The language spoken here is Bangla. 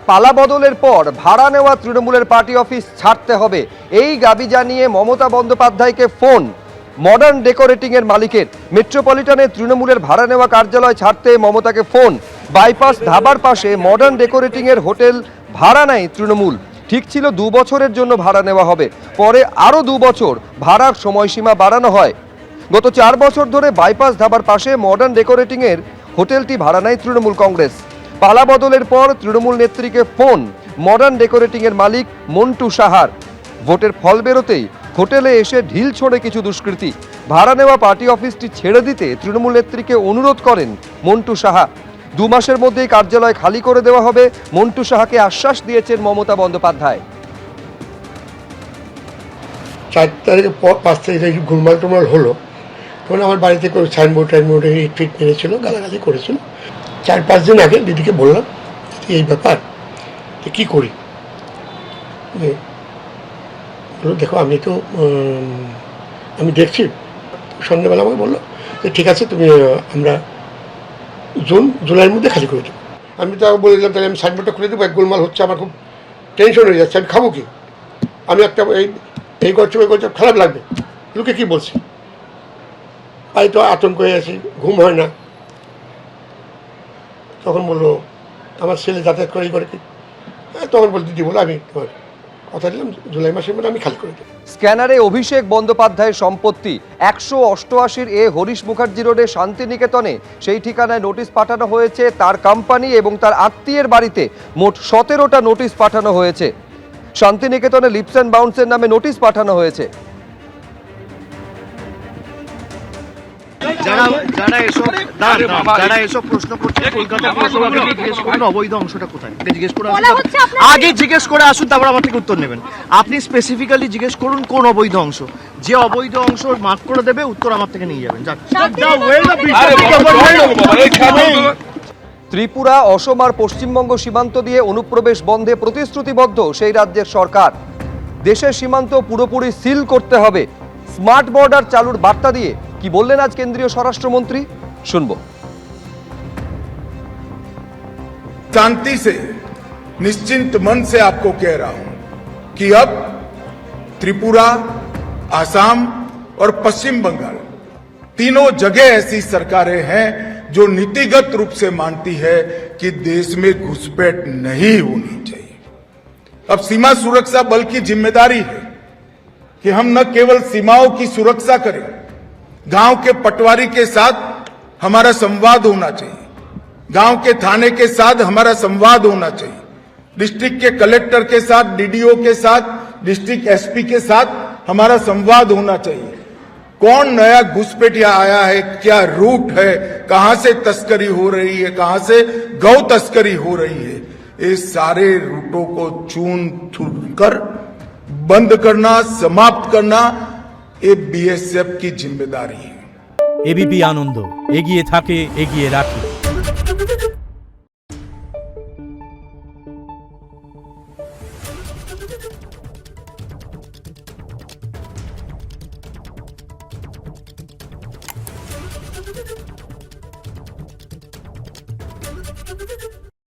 পালা বদলের পর ভাড়া নেওয়া তৃণমূলের পার্টি অফিস ছাড়তে হবে, এই দাবি জানিয়ে মমতা বন্দ্যোপাধ্যায়কে ফোন মডার্ন ডেকোরেটিং এর মালিকের। মেট্রোপলিটনে তৃণমূলের ভাড়া নেওয়া কার্যালয় ছাড়তে মমতাকে ফোন। বাইপাস ধাবার পাশে মডার্ন ডেকোরেটিং এর হোটেল ভাড়া নেয় তৃণমূল। ঠিক ছিল 2 বছরের জন্য ভাড়া নেওয়া হবে, পরে আরও 2 বছর ভাড়ার সময়সীমা বাড়ানো হয়। গত 4 বছর ধরে বাইপাস ধাবার পাশে মডার্ন ডেকোরেটিং এর হোটেলটি ভাড়া নেয় তৃণমূল কংগ্রেস। পালা বদলের পর তৃণমূল নেত্রীকে ফোন মডার্ন ডেকোরেটিং এর মালিক মন্টু সাহার। ভোটের ফল বেরোতেই হোটেলে এসে ঢিল ছোড়ে কিছু দুষ্কৃতী। ভাড়া নেওয়া পার্টি অফিসটি ছেড়ে দিতে তৃণমূল নেত্রীকে অনুরোধ করেন মন্টু সাহা। 2 মাসের মধ্যেই কার্যালয় খালি করে দেওয়া হবে, মন্টু সাহাকে আশ্বাস দিয়েছেন মমতা বন্দ্যোপাধ্যায়। 4 তারিখের পর 5 তারিখে ঘুরমাল টুমাল হলো, তখন আমার বাড়িতে করে সাইনবোর্ড টাইনবোর্ডে ট্রিট মেরেছিল, গালাগালি করেছিল। 4-5 দিন আগে দিদিকে বললাম এই ব্যাপার, তো কী করি। দেখো আমি দেখছি। সন্ধ্যেবেলা আমাকে বললো যে ঠিক আছে, তুমি আমরা জুলাইয়ের মধ্যে খালি করে দেবো। আমি তো বলে দিলাম তাহলে আমি সাইনবোর্ডটা খুলে দেবো, এক গোলমাল হচ্ছে, আমার খুব টেনশন হয়ে যাচ্ছে, আমি খাবো কি, আমি একটা এই করছি ওই করছি, খারাপ লাগবে, লোকে কী বলছে। তাই তো আতঙ্ক হয়ে আছি, ঘুম হয় না। তখন বললো আমার ছেলে যাতায়াত করে করে কি, তখন বল দিদি বলো আমি তোমার কথা দিলাম জুলাই মাসের মধ্যে আমি খালি করে দেবো। স্ক্যানারে অভিষেক বন্দ্যোপাধ্যায়ের সম্পত্তি 188 এ হরিশ মুখার্জি রোডে শান্তিনিকেতনে সেই ঠিকানায় নোটিশ পাঠানো হয়েছে। তার কোম্পানি এবং তার আত্মীয়ের বাড়িতে মোট 17টা নোটিশ পাঠানো হয়েছে। শান্তিনিকেতনে লিপস অ্যান্ড বাউন্সের নামে নোটিশ পাঠানো হয়েছে। যারা এসব প্রশ্ন করছে কলকাতা পুরসভাকে জিজ্ঞেস করুন অবৈধ অংশটা কোথায়, জিজ্ঞেস করে আগে জিজ্ঞেস করে আসুন, তারপর আমার থেকে উত্তর নেবেন। আপনি স্পেসিফিক্যালি জিজ্ঞেস করুন কোন অবৈধ অংশ, যে অবৈধ অংশ মার্ক করে দেবে উত্তর আমার থেকে নিয়ে যাবেন। ত্রিপুরা, অসম আর পশ্চিমবঙ্গ সীমান্ত দিয়ে অনুপ্রবেশ বন্ধে প্রতিশ্রুতিবদ্ধ সেই রাজ্যের সরকার। দেশের সীমান্ত পুরোপুরি সিল করতে হবে, স্মার্ট বর্ডার চালুর বার্তা দিয়ে কি বললেন আজ কেন্দ্রীয় স্বরাষ্ট্রমন্ত্রী, শুনবো। शांति से निश्चिंत मन से आपको कह रहा हूं कि अब त्रिपुरा, आसाम और पश्चिम बंगाल तीनों जगह ऐसी सरकारें हैं जो नीतिगत रूप से मानती है कि देश में घुसपैठ नहीं होनी चाहिए। अब सीमा सुरक्षा बल की जिम्मेदारी है कि हम न केवल सीमाओं की सुरक्षा करें, गांव के पटवारी के साथ हमारा संवाद होना चाहिए, गांव के थाने के साथ हमारा संवाद होना चाहिए, डिस्ट्रिक्ट के कलेक्टर के साथ, डीडीओ के साथ, डिस्ट्रिक्ट एसपी के साथ हमारा संवाद होना चाहिए। कौन नया घुसपैठिया आया है, क्या रूट है, कहां से तस्करी हो रही है, कहां से गौ तस्करी हो रही है, ये सारे रूटों को चून कर बंद करना, समाप्त करना, ये बीएसएफ की जिम्मेदारी है। एबीपी आनंद एगिए थाके एगिए राखे।